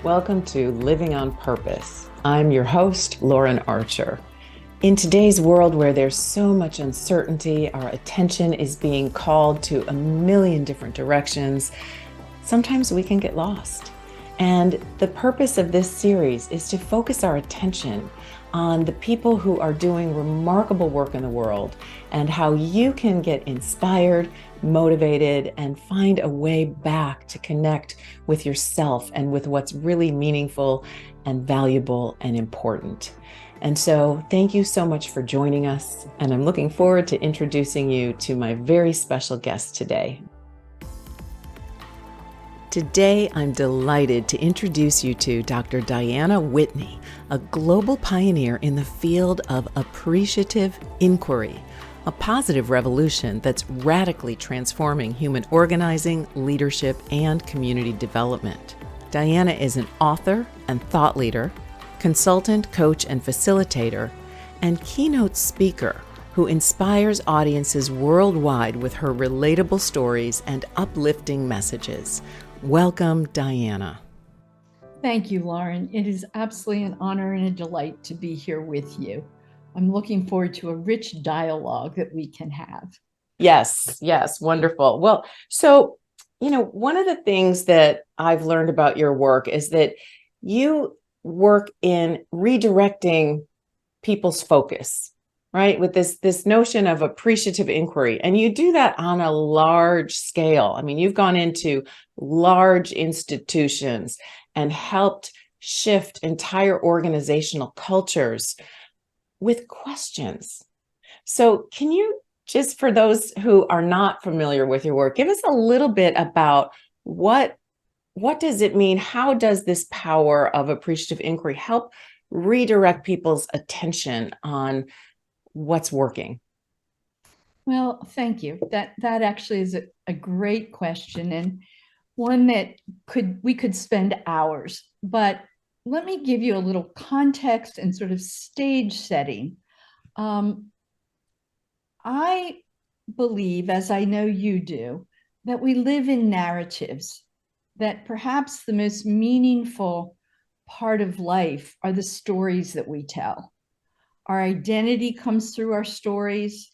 Welcome to Living on Purpose. I'm your host, Lauren Archer. In today's world where there's so much uncertainty, our attention is being called to a million different directions. Sometimes we can get lost. And the purpose of this series is to focus our attention on the people who are doing remarkable work in the world and how you can get inspired, motivated, and find a way back to connect with yourself and with what's really meaningful and valuable and important. And so thank you so much for joining us. And I'm looking forward to introducing you to my very special guest today. Today, I'm delighted to introduce you to Dr. Diana Whitney, a global pioneer in the field of appreciative inquiry, a positive revolution that's radically transforming human organizing, leadership, and community development. Diana is an author and thought leader, consultant, coach, and facilitator, and keynote speaker who inspires audiences worldwide with her relatable stories and uplifting messages. Welcome, Diana. Thank you, Lauren. It is absolutely an honor and a delight to be here with you. I'm looking forward to a rich dialogue that we can have. Yes, wonderful. Well, so, one of the things that I've learned about your work is that you work in redirecting people's focus, right? With this notion of appreciative inquiry. And you do that on a large scale. I mean, you've gone into large institutions and helped shift entire organizational cultures with questions. So can you, just for those who are not familiar with your work, give us a little bit about what does it mean? How does this power of appreciative inquiry help redirect people's attention on what's working? Well, thank you. That actually is a great question, and one that we could spend hours. But let me give you a little context and sort of stage setting. I believe, as I know you do, that we live in narratives, that perhaps the most meaningful part of life are the stories that we tell. Our identity comes through our stories.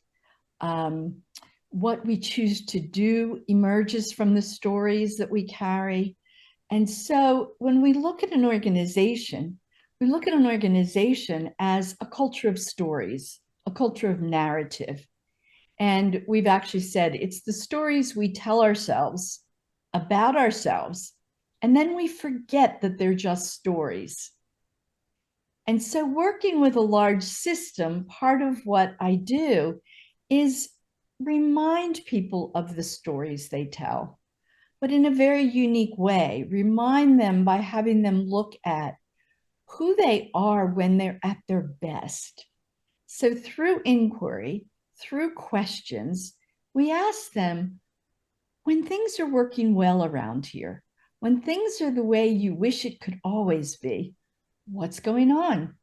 What we choose to do emerges from the stories that we carry. And so when we look at an organization, we look at an organization as a culture of stories, a culture of narrative. And we've actually said it's the stories we tell ourselves about ourselves, and then we forget that they're just stories. And so working with a large system, part of what I do is remind people of the stories they tell, but in a very unique way. Remind them by having them look at who they are when they're at their best. So through inquiry, through questions, we ask them, when things are working well around here, when things are the way you wish it could always be, what's going on?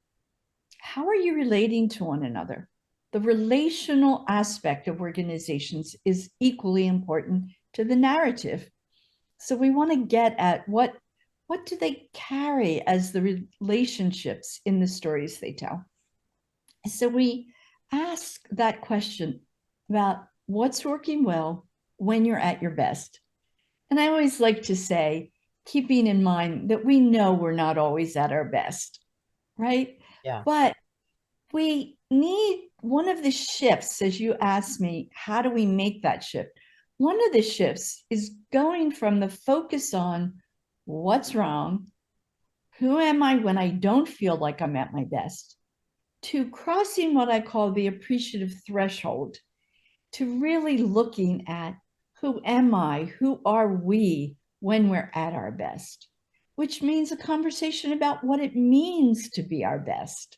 How are you relating to one another? The relational aspect of organizations is equally important to the narrative. So we want to get at what do they carry as the relationships in the stories they tell? So we ask that question about what's working well when you're at your best. And I always like to say, keeping in mind that we know we're not always at our best, right? Yeah. But we need one of the shifts, as you asked me, how do we make that shift? One of the shifts is going from the focus on what's wrong, who am I when I don't feel like I'm at my best, to crossing what I call the appreciative threshold, to really looking at who am I, who are we when we're at our best, which means a conversation about what it means to be our best.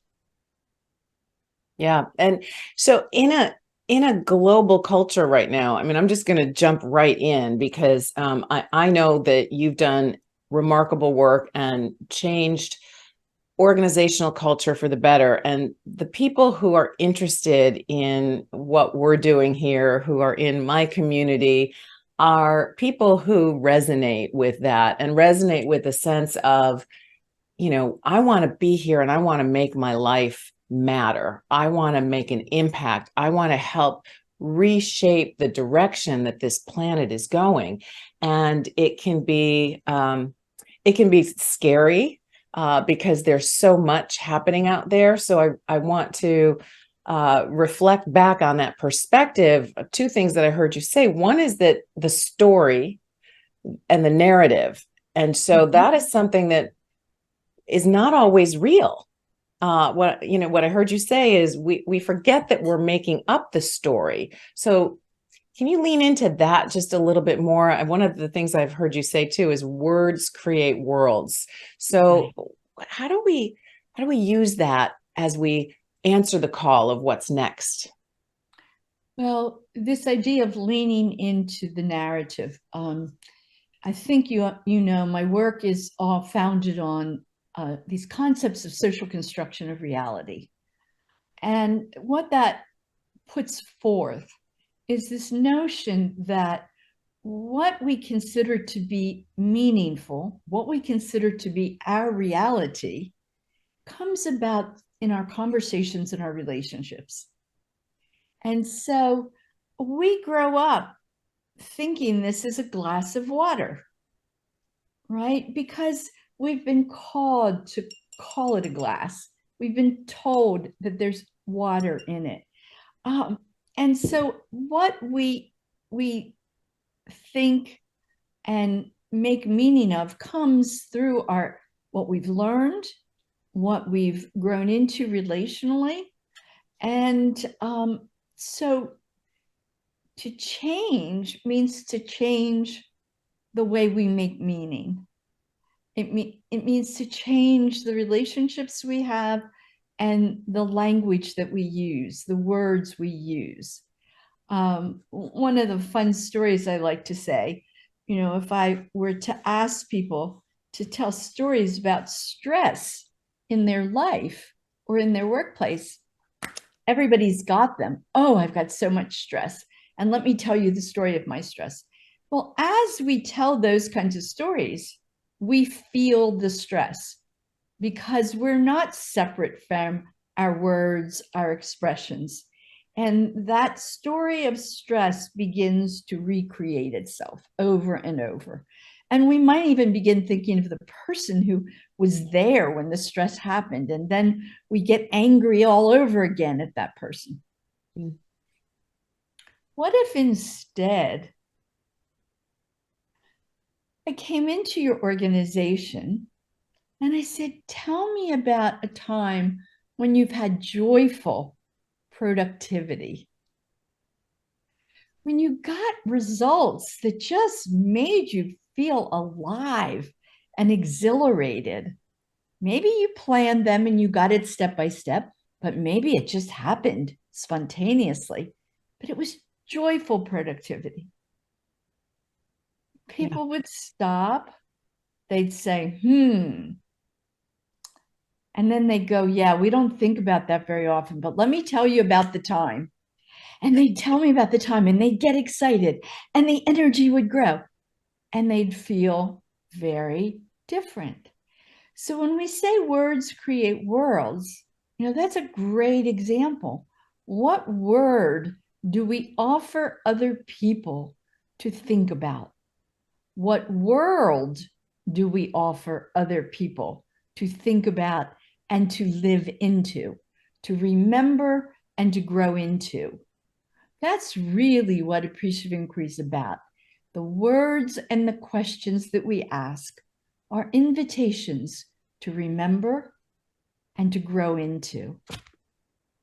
Yeah. And so in a global culture right now, I mean, I'm just going to jump right in because I know that you've done remarkable work and changed organizational culture for the better. And the people who are interested in what we're doing here, who are in my community, are people who resonate with that and resonate with the sense of I want to be here and I want to make my life matter. I want to make an impact. I want to help reshape the direction that this planet is going. And it can be scary because there's so much happening out there. So I want to reflect back on that perspective. Two things that I heard you say. One is that the story and the narrative. And so that is something that is not always real. What I heard you say is we forget that we're making up the story. So can you lean into that just a little bit more? And one of the things I've heard you say too is words create worlds. So how do we use that as we answer the call of what's next? Well, this idea of leaning into the narrative, I think my work is all founded on these concepts of social construction of reality. And what that puts forth is this notion that what we consider to be meaningful, what we consider to be our reality, comes about in our conversations and our relationships. And so we grow up thinking this is a glass of water, right? Because we've been called to call it a glass. We've been told that there's water in it. And so what we think and make meaning of comes through what we've learned, what we've grown into relationally. And so to change means to change the way we make meaning. It means to change the relationships we have and the language that we use, the words we use. One of the fun stories I like to say, if I were to ask people to tell stories about stress in their life or in their workplace, everybody's got them. Oh, I've got so much stress. And let me tell you the story of my stress. Well, as we tell those kinds of stories, we feel the stress because we're not separate from our words, our expressions. And that story of stress begins to recreate itself over and over. And we might even begin thinking of the person who was there when the stress happened. And then we get angry all over again at that person. Mm. What if instead I came into your organization and I said, tell me about a time when you've had joyful productivity, when you got results that just made you feel alive and exhilarated. Maybe you planned them and you got it step by step, but maybe it just happened spontaneously, but it was joyful productivity. People would stop, they'd say, and then they'd go, yeah, we don't think about that very often, but let me tell you about the time. And they'd tell me about the time and they'd get excited and the energy would grow and they'd feel very different. So when we say words create worlds, that's a great example. What word do we offer other people to think about? What world do we offer other people to think about and to live into, to remember and to grow into? That's really what Appreciative Inquiry is about. The words and the questions that we ask are invitations to remember and to grow into.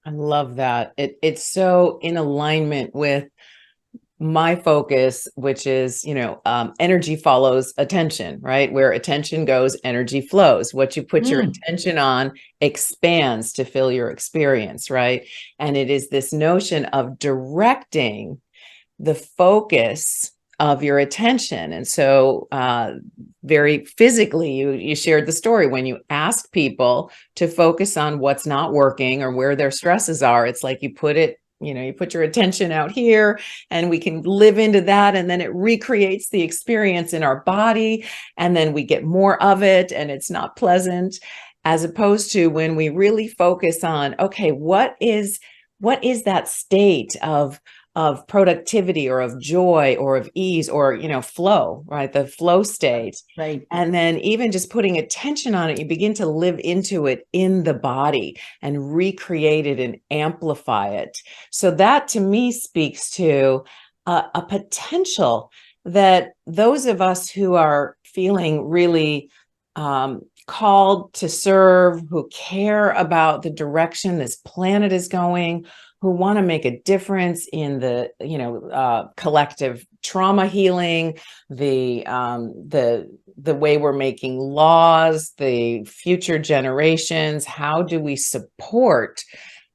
I love that. It's so in alignment with my focus, which is, energy follows attention, right? Where attention goes, energy flows. What you put your attention on expands to fill your experience, right? And it is this notion of directing the focus of your attention. And so very physically, you shared the story when you ask people to focus on what's not working or where their stresses are. It's like you put it you put your attention out here and we can live into that. And then it recreates the experience in our body. And then we get more of it and it's not pleasant, as opposed to when we really focus on, okay, what is that state of productivity or of joy or of ease or, flow, right? The flow state. Right. And then even just putting attention on it, you begin to live into it in the body and recreate it and amplify it. So that to me speaks to a potential that those of us who are feeling really called to serve, who care about the direction this planet is going, who want to make a difference in the collective trauma healing, the way we're making laws, the future generations. How do we support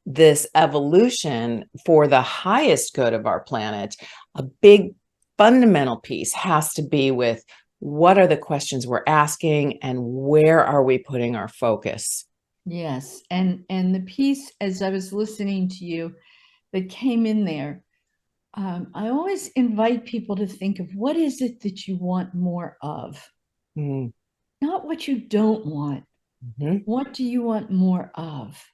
this evolution for the highest good of our planet? A big fundamental piece has to be with what are the questions we're asking and where are we putting our focus? Yes. And the piece, as I was listening to you, that came in there, I always invite people to think of what is it that you want more of? Mm. Not what you don't want. Mm-hmm. What do you want more of?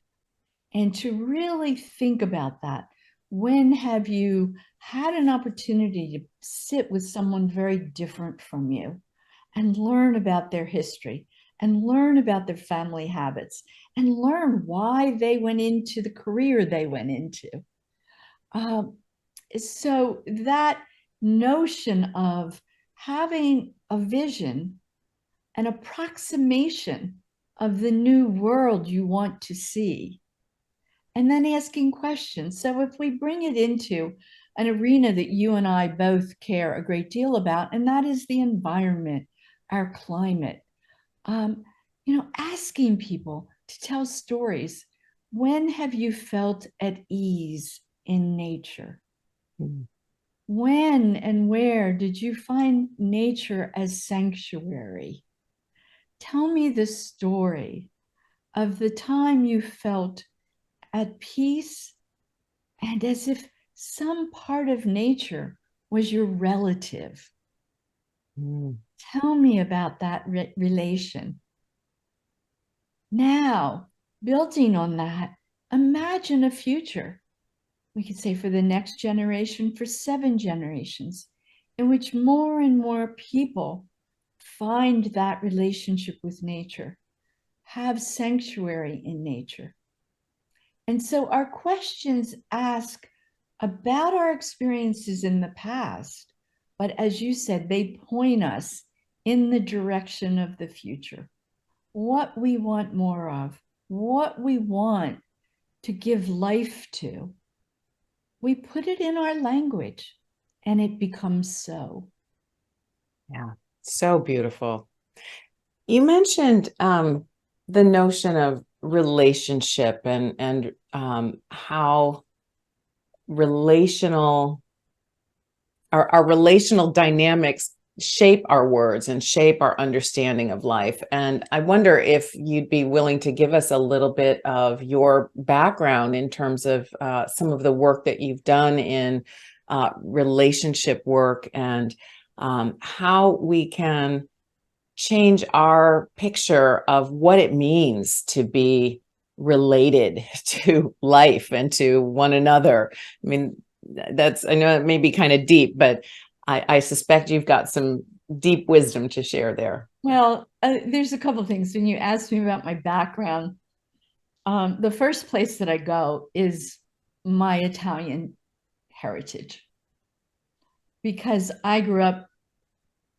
And to really think about that. When have you had an opportunity to sit with someone very different from you and learn about their history and learn about their family habits and learn why they went into the career they went into? So that notion of having a vision, an approximation of the new world you want to see, and then asking questions. So if we bring it into an arena that you and I both care a great deal about, and that is the environment, our climate, asking people to tell stories. When have you felt at ease in nature? Mm. When and where did you find nature as sanctuary? Tell me the story of the time you felt at peace and as if some part of nature was your relative. Mm. Tell me about that relation. Now, building on that, imagine a future, we could say for the next generation, for 7 generations, in which more and more people find that relationship with nature, have sanctuary in nature. And so our questions ask about our experiences in the past, but as you said, they point us in the direction of the future. What we want more of, what we want to give life to, we put it in our language and it becomes so. Yeah, so beautiful. You mentioned the notion of relationship and how relational our relational dynamics shape our words and shape our understanding of life. And I wonder if you'd be willing to give us a little bit of your background in terms of some of the work that you've done in relationship work and how we can change our picture of what it means to be related to life and to one another. I mean, I know it may be kind of deep, but I suspect you've got some deep wisdom to share there. Well, there's a couple of things. When you asked me about my background, the first place that I go is my Italian heritage, because I grew up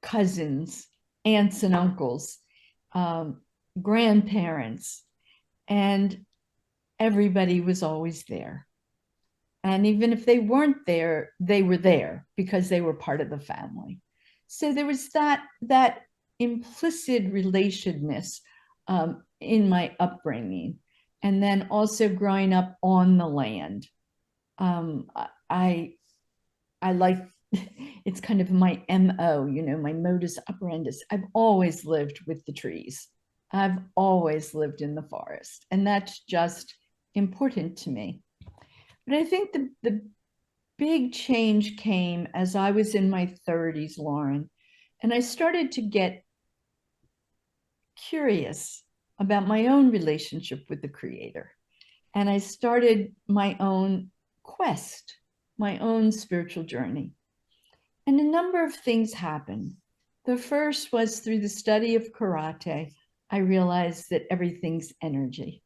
cousins, aunts and uncles, grandparents, and everybody was always there. And even if they weren't there, they were there because they were part of the family. So there was that implicit relatedness in my upbringing, and then also growing up on the land. I like it's kind of my MO, my modus operandi. I've always lived with the trees. I've always lived in the forest, and that's just important to me. But I think the big change came as I was in my 30s, Lauren, and I started to get curious about my own relationship with the Creator. And I started my own quest, my own spiritual journey. And a number of things happened. The first was through the study of karate, I realized that everything's energy.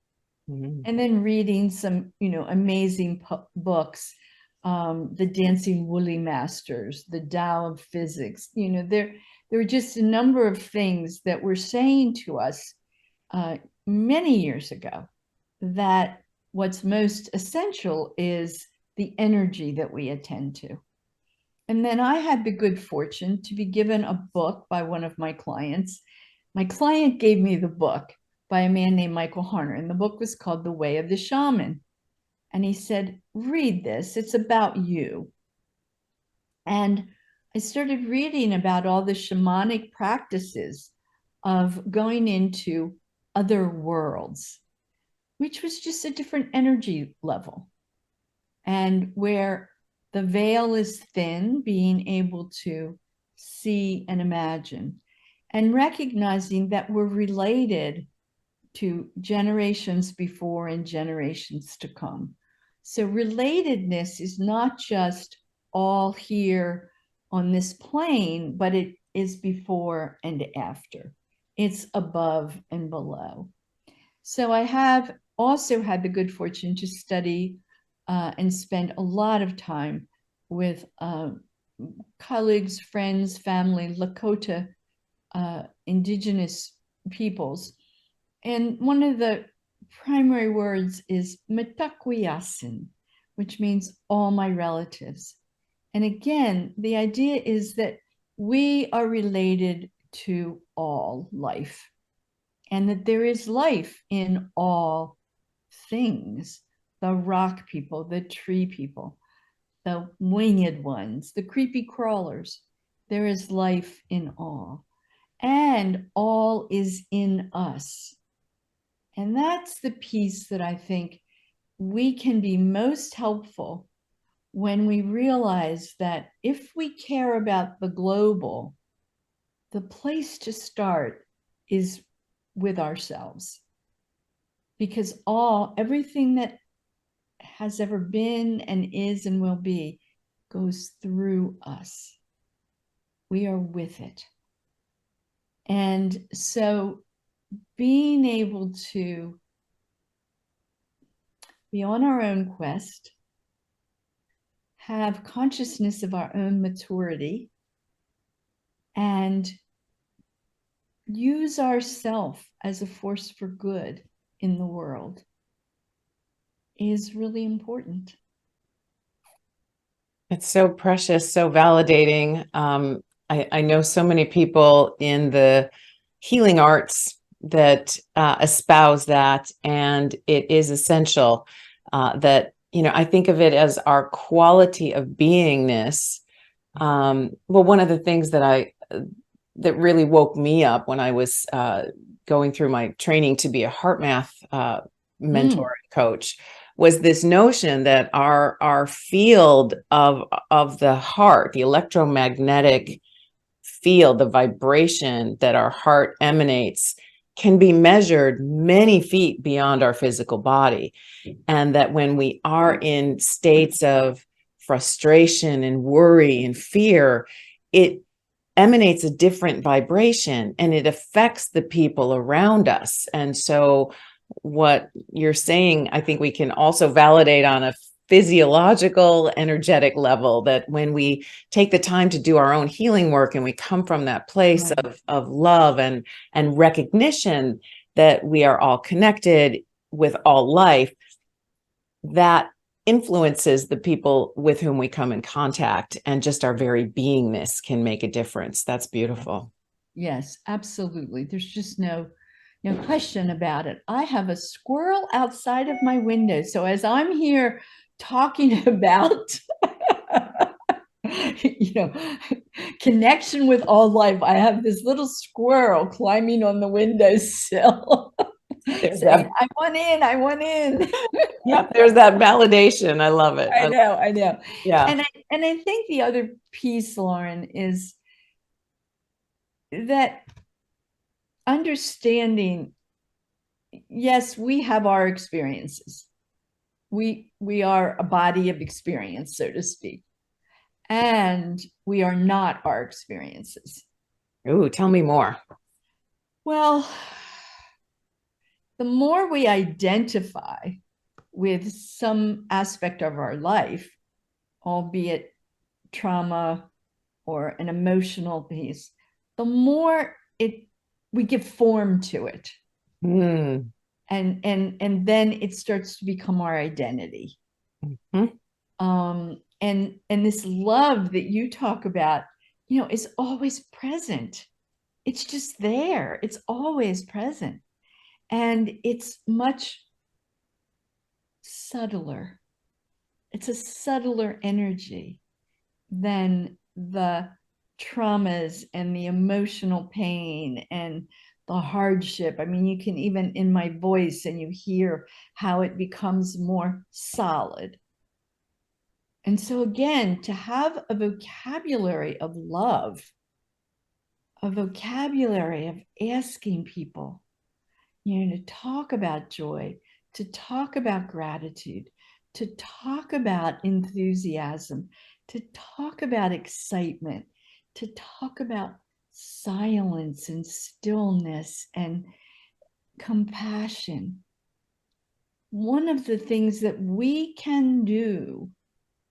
Mhm. And then reading some, amazing books, the Dancing Woolly Masters, the Tao of Physics, there were just a number of things that were saying to us many years ago that what's most essential is the energy that we attend to. And then I had the good fortune to be given a book by one of my clients. My client gave me the book by a man named Michael Harner, and the book was called The Way of the Shaman. And he said, read this, it's about you. And I started reading about all the shamanic practices of going into other worlds, which was just a different energy level. And where the veil is thin, being able to see and imagine, and recognizing that we're related to generations before and generations to come. So relatedness is not just all here on this plane, but it is before and after. It's above and below. So I have also had the good fortune to study and spend a lot of time with colleagues, friends, family, Lakota indigenous peoples. And one of the primary words is Mitakuyasin, which means all my relatives. And again, the idea is that we are related to all life and that there is life in all things, the rock people, the tree people, the winged ones, the creepy crawlers. There is life in all, and all is in us. And that's the piece that I think we can be most helpful when we realize that if we care about the global, the place to start is with ourselves. Because everything that has ever been and is and will be goes through us. We are with it. And so being able to be on our own quest, have consciousness of our own maturity, and use ourself as a force for good in the world is really important. It's so precious, so validating. I know so many people in the healing arts that espouse that, and it is essential that, I think of it as our quality of beingness. Well, one of the things that really woke me up when I was going through my training to be a heart math mentor and coach was this notion that our field of the heart, the electromagnetic field, the vibration that our heart emanates, can be measured many feet beyond our physical body. And that when we are in states of frustration and worry and fear, it emanates a different vibration and it affects the people around us. And so what you're saying, I think we can also validate on a physiological, energetic level, that when we take the time to do our own healing work and we come from that place of love and recognition that we are all connected with all life, that influences the people with whom we come in contact, and just our very beingness can make a difference. That's beautiful. Yes, absolutely. There's just no question about it. I have a squirrel outside of my window. So as I'm here talking about connection with all life, I have this little squirrel climbing on the windowsill. They're saying, I want in, I want in. yeah, there's that validation. I love it. I know. Yeah. And I think the other piece, Lauren, is that understanding, yes, we have our experiences. We are a body of experience, so to speak. And we are not our experiences. Ooh, tell me more. Well, the more we identify with some aspect of our life, albeit trauma or an emotional piece, the more it we give form to it. Mm. And then it starts to become our identity. Mm-hmm. And this love that you talk about, is always present. It's just there. It's always present. And it's much subtler. It's a subtler energy than the traumas and the emotional pain and the hardship. I mean, you can even in my voice and you hear how it becomes more solid. And so, again, to have a vocabulary of love, a vocabulary of asking people, to talk about joy, to talk about gratitude, to talk about enthusiasm, to talk about excitement, to talk about silence and stillness and compassion. One of the things that we can do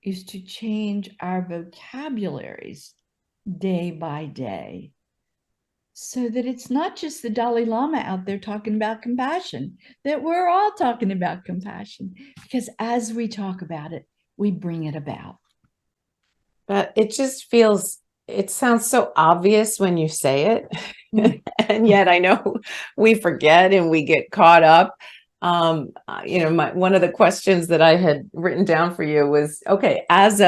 is to change our vocabularies day by day so that it's not just the Dalai Lama out there talking about compassion, that we're all talking about compassion, because as we talk about it, we bring it about. But it just feels, it sounds so obvious when you say it. And yet I know we forget and we get caught up. One of the questions that I had written down for you was, okay, as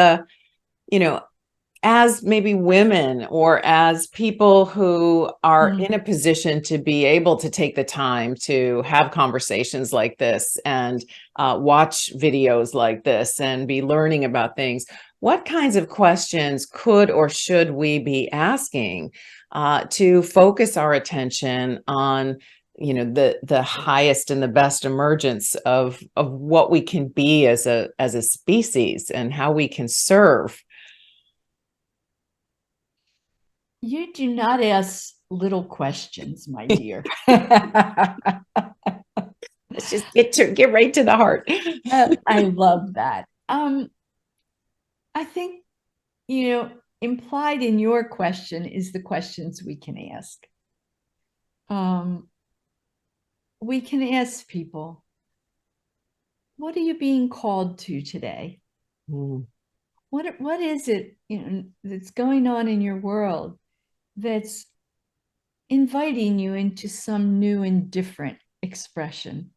maybe women or as people who are in a position to be able to take the time to have conversations like this and watch videos like this and be learning about things, what kinds of questions could or should we be asking to focus our attention on the highest and the best emergence of what we can be as a species and how we can serve? You do not ask little questions, my dear. Let's just get right to the heart. I love that. I think, implied in your question is the questions we can ask. We can ask people, what are you being called to today? Mm. What is it, that's going on in your world that's inviting you into some new and different expression?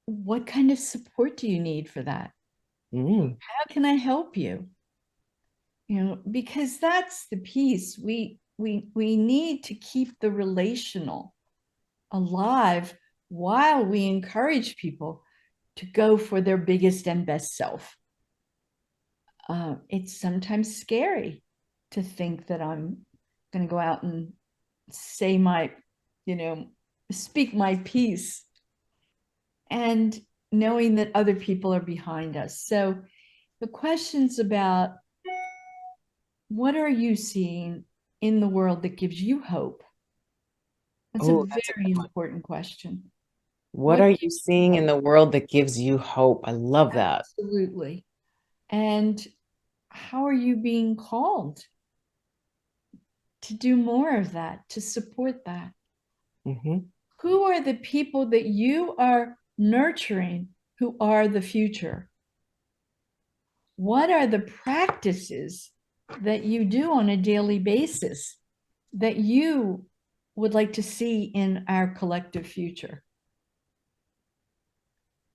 What kind of support do you need for that? Mm. How can I help you? Because that's the piece. We need to keep the relational alive while we encourage people to go for their biggest and best self. It's sometimes scary to think that I'm going to go out and say speak my piece, and knowing that other people are behind us. So the questions about what are you seeing in the world that gives you hope? That's a That's a very good one. important question. What What are you gives you seeing in hope? the world that gives you hope? I love that. Absolutely. And how are you being called to do more of that, to support that? Mm-hmm. Who are the people that you are nurturing who are the future? What are the practices that you do on a daily basis that you would like to see in our collective future?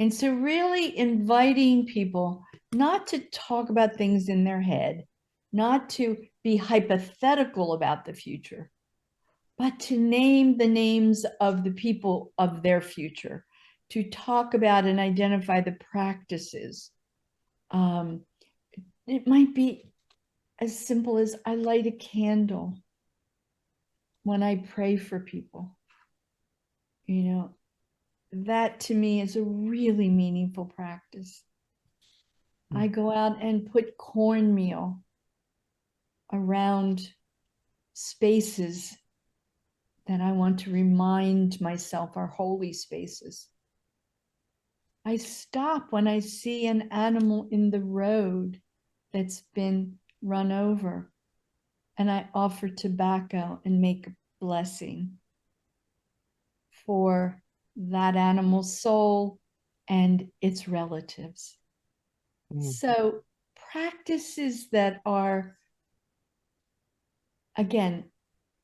And so, really inviting people not to talk about things in their head, not to be hypothetical about the future, but to name the names of the people of their future, to talk about and identify the practices. It might be as simple as I light a candle when I pray for people. You know, that to me is a really meaningful practice. I go out and put cornmeal around spaces that I want to remind myself are holy spaces. I stop when I see an animal in the road that's been run over, and I offer tobacco and make a blessing for that animal's soul and its relatives. So practices that are, again,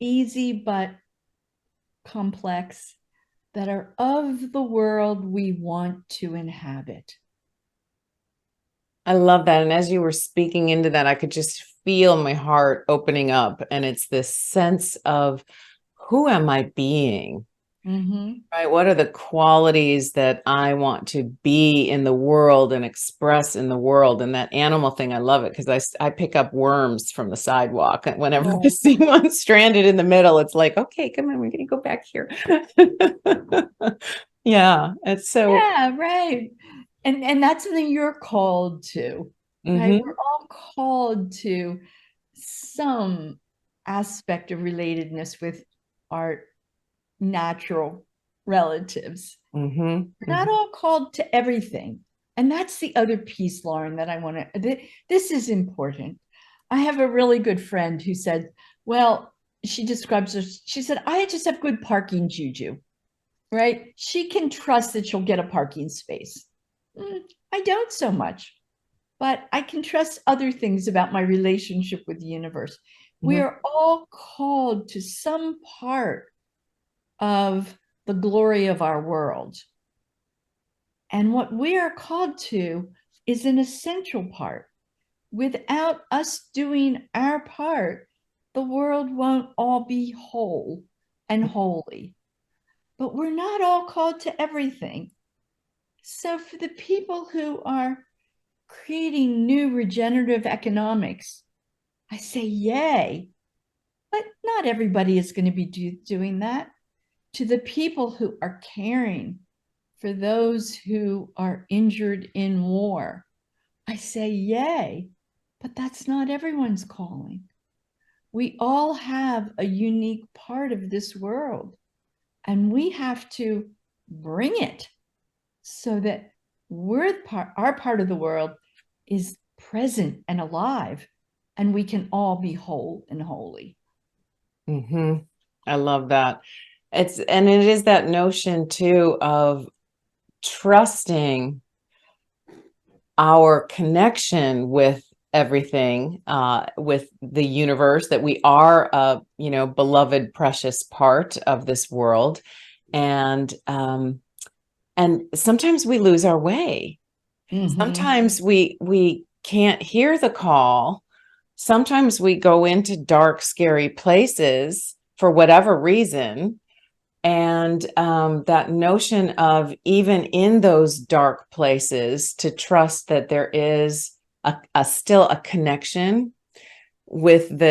easy but complex, that are of the world we want to inhabit. I love that. And as you were speaking into that, I could just feel my heart opening up. And it's this sense of, who am I being? Right? What are the qualities that I want to be in the world and express in the world? And that animal thing, I love it, because I pick up worms from the sidewalk. And whenever I see one stranded in the middle, it's like, okay, come on, we're going to go back here. Yeah, it's so. Yeah, right. And that's something you're called to, right? We're all called to some aspect of relatedness with our natural relatives. We're not all called to everything. And that's the other piece, Lauren, that I want to, this is important. I have a really good friend who said, well, she describes her, she said, I just have good parking juju, right? She can trust that she'll get a parking space. I don't so much, but I can trust other things about my relationship with the universe. We are all called to some part of the glory of our world. And what we are called to is an essential part. Without us doing our part, the world won't all be whole and holy. But we're not all called to everything. So for the people who are creating new regenerative economics, I say yay. But not everybody is going to be doing that. To the people who are caring for those who are injured in war, I say yay. But that's not everyone's calling. We all have a unique part of this world, and we have to bring it so that our part of the world is present and alive, and we can all be whole and holy. I love that. And it is that notion too of trusting our connection with everything, with the universe, that we are a, beloved, precious part of this world. And sometimes we lose our way. Sometimes we can't hear the call. Sometimes we go into dark, scary places for whatever reason. And that notion of, even in those dark places, to trust that there is still a connection with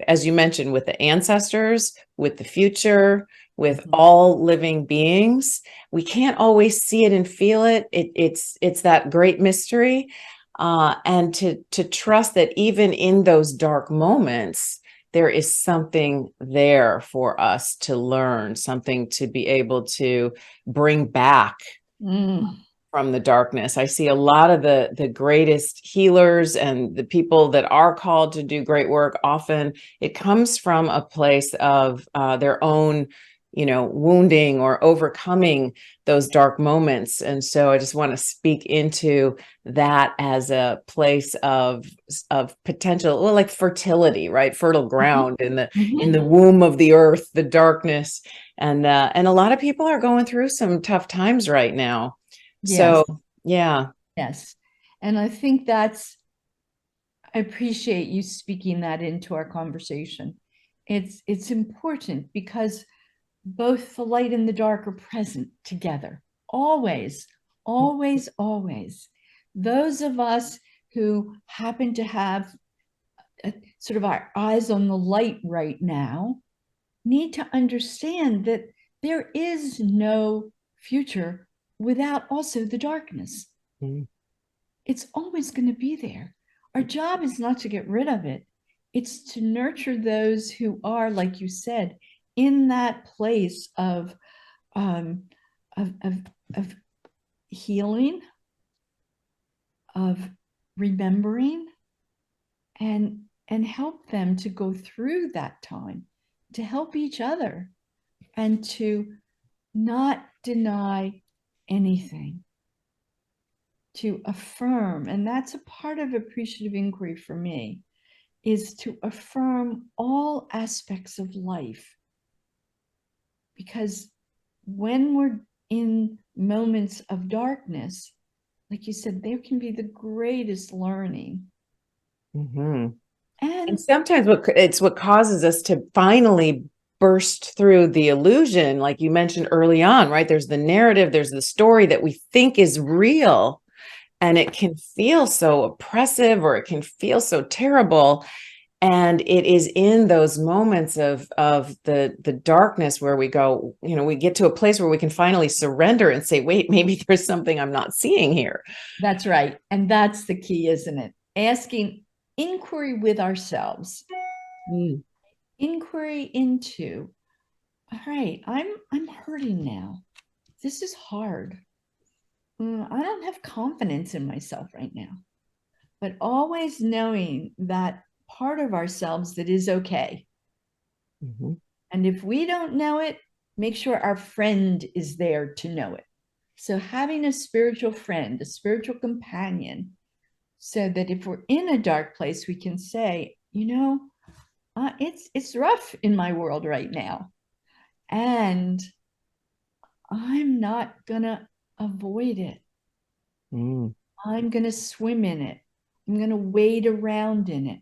as you mentioned, with the ancestors, with the future, with all living beings. We can't always see it and feel it. It's that great mystery. And to trust that even in those dark moments, there is something there for us to learn, something to be able to bring back from the darkness. I see a lot of the greatest healers and the people that are called to do great work. Often it comes from a place of their own, wounding or overcoming those dark moments. And so I just want to speak into that as a place of potential, well, like fertility, right? Fertile ground in the womb of the earth, the darkness. And a lot of people are going through some tough times right now. Yes. So, yeah. Yes. And I think I appreciate you speaking that into our conversation, It's important because both the light and the dark are present together. Always, always, always. Those of us who happen to have sort of our eyes on the light right now need to understand that there is no future without also the darkness. Mm. It's always going to be there. Our job is not to get rid of it. It's to nurture those who are, like you said, in that place um, of, of, of healing, of remembering, and help them to go through that time, to help each other, and to not deny anything, to affirm. And that's a part of appreciative inquiry for me, is to affirm all aspects of life. Because when we're in moments of darkness, like you said, there can be the greatest learning. Mm-hmm. And And sometimes it's what causes us to finally burst through the illusion, like you mentioned early on, right? There's the narrative, there's the story that we think is real, and it can feel so oppressive or it can feel so terrible. And it is in those moments of the darkness where we go, we get to a place where we can finally surrender and say, wait, maybe there's something I'm not seeing here. that's right. And that's the key, isn't it? Asking inquiry with ourselves, inquiry into, all right, I'm hurting now. This is hard. I don't have confidence in myself right now. But always knowing that part of ourselves that is okay. Mm-hmm. And if we don't know it, make sure our friend is there to know it. So having a spiritual friend, a spiritual companion, so that if we're in a dark place, we can say, it's rough in my world right now, and I'm not gonna avoid it. Mm. I'm gonna swim in it. I'm gonna wade around in it.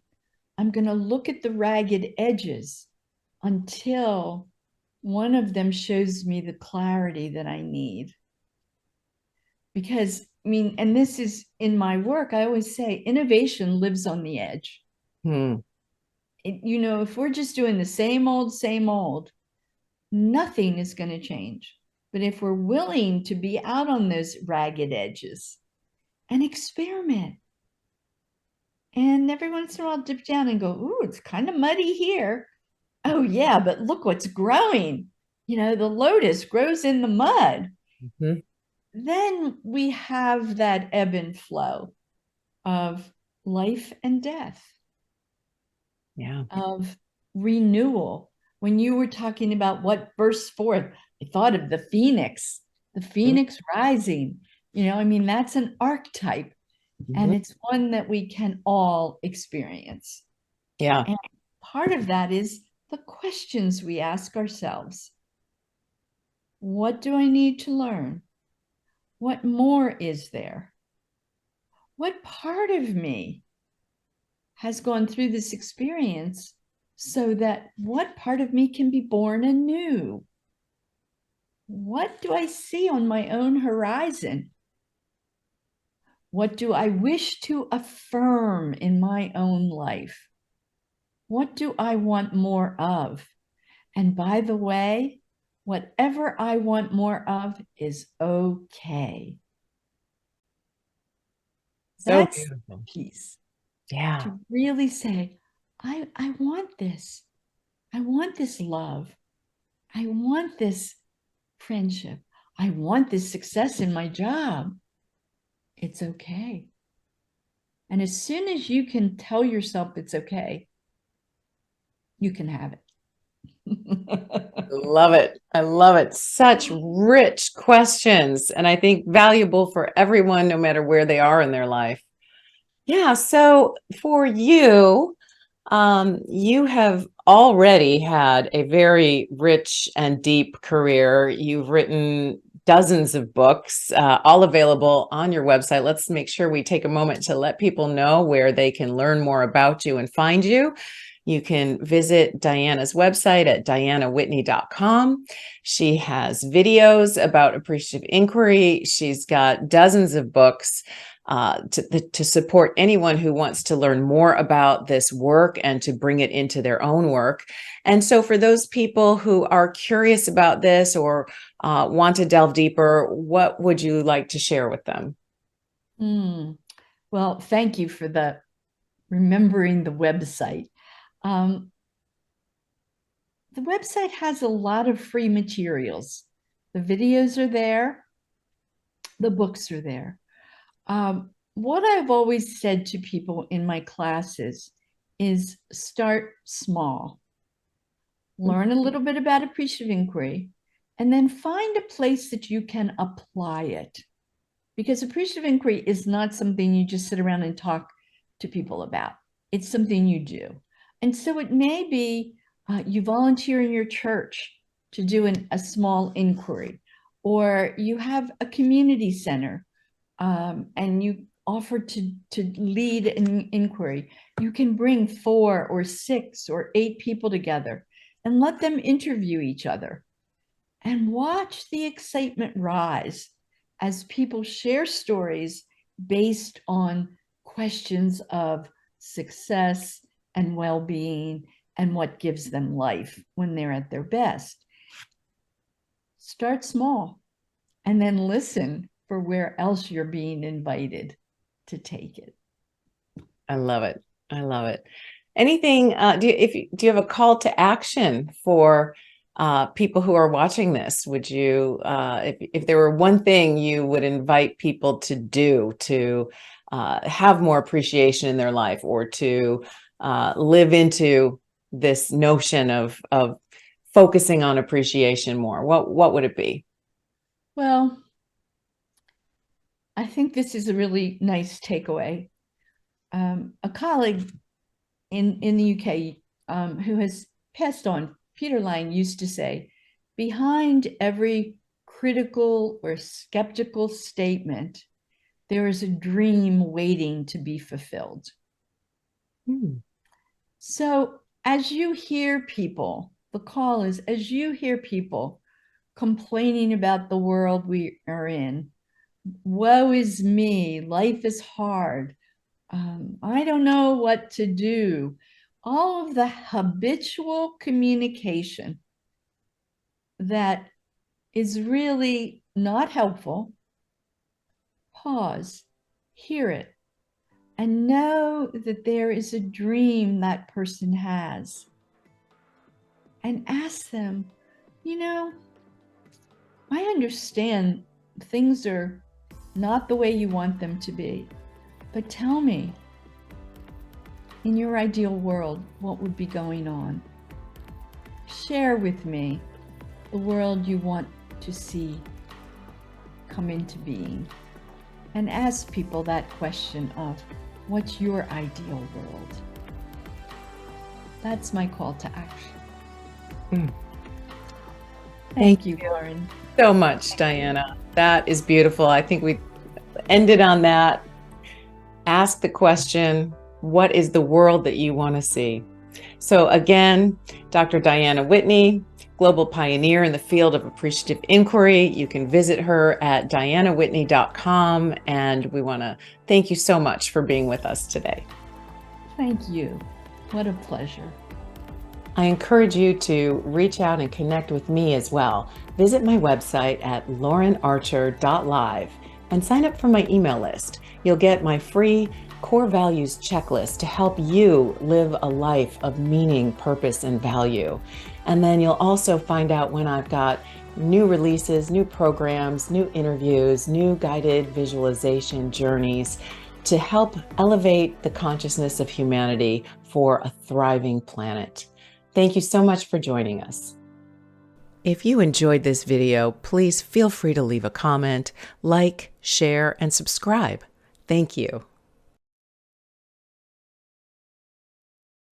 I'm gonna look at the ragged edges until one of them shows me the clarity that I need. Because, and this is in my work, I always say innovation lives on the edge. Mm. If we're just doing the same old, nothing is going to change. But if we're willing to be out on those ragged edges and experiment, and every once in a while dip down and go, ooh, it's kind of muddy here. Oh, yeah, but look what's growing. The lotus grows in the mud. Mm-hmm. Then we have that ebb and flow of life and death, Yeah. of renewal. When you were talking about what bursts forth, I thought of the phoenix rising. That's an archetype, Mm-hmm. and it's one that we can all experience. Yeah. And part of that is the questions we ask ourselves. What do I need to learn? What more is there? What part of me has gone through this experience so that what part of me can be born anew? What do I see on my own horizon? What do I wish to affirm in my own life? What do I want more of? And by the way, whatever I want more of is okay. So That's beautiful. peace. Yeah. To really say, I want this. I want this love. I want this friendship. I want this success in my job. It's okay. And as soon as you can tell yourself it's okay, you can have it. Love it. I love it. Such rich questions. And I think valuable for everyone, no matter where they are in their life. Yeah. So for you, you have already had a very rich and deep career. You've written dozens of books, all available on your website. Let's make sure we take a moment to let people know where they can learn more about you and find you. You can visit Diana's website at dianawhitney.com. She has videos about appreciative inquiry. She's got dozens of books to support anyone who wants to learn more about this work and to bring it into their own work. And so for those people who are curious about this or want to delve deeper, what would you like to share with them? Well, thank you for remembering the website. The website has a lot of free materials. The videos are there. The books are there. What I've always said to people in my classes is start small. Learn a little bit about appreciative inquiry, and then find a place that you can apply it. Because appreciative inquiry is not something you just sit around and talk to people about. It's something you do. And so it may be you volunteer in your church to do a small inquiry, or you have a community center and you offer to lead an inquiry. You can bring 4 or 6 or 8 people together and let them interview each other and watch the excitement rise as people share stories based on questions of success and well-being and what gives them life when they're at their best. Start small and then listen for where else you're being invited to take it. I love it. I love it. Anything, do you have a call to action for people who are watching this? Would you, if there were one thing you would invite people to do to have more appreciation in their life, or to live into this notion of focusing on appreciation more, what would it be? Well, I think this is a really nice takeaway. A colleague in the UK who has passed on, Peter Lang, used to say, behind every critical or skeptical statement, there is a dream waiting to be fulfilled. So as you hear people, the call is, as you hear people complaining about the world we are in, woe is me, life is hard, I don't know what to do, all of the habitual communication that is really not helpful, pause, hear it, and know that there is a dream that person has. And ask them, I understand things are not the way you want them to be, but tell me, in your ideal world, what would be going on? Share with me the world you want to see come into being. And ask people that question of, what's your ideal world? That's my call to action. Thank you, Lauren. So much, Diana. That is beautiful. I think we ended on that. Ask the question, what is the world that you want to see? So again, Dr. Diana Whitney, global pioneer in the field of appreciative inquiry. You can visit her at dianawhitney.com. And we want to thank you so much for being with us today. Thank you. What a pleasure. I encourage you to reach out and connect with me as well. Visit my website at laurenarcher.live and sign up for my email list. You'll get my free core values checklist to help you live a life of meaning, purpose, and value. And then you'll also find out when I've got new releases, new programs, new interviews, new guided visualization journeys to help elevate the consciousness of humanity for a thriving planet. Thank you so much for joining us. If you enjoyed this video, please feel free to leave a comment, like, share, and subscribe. Thank you.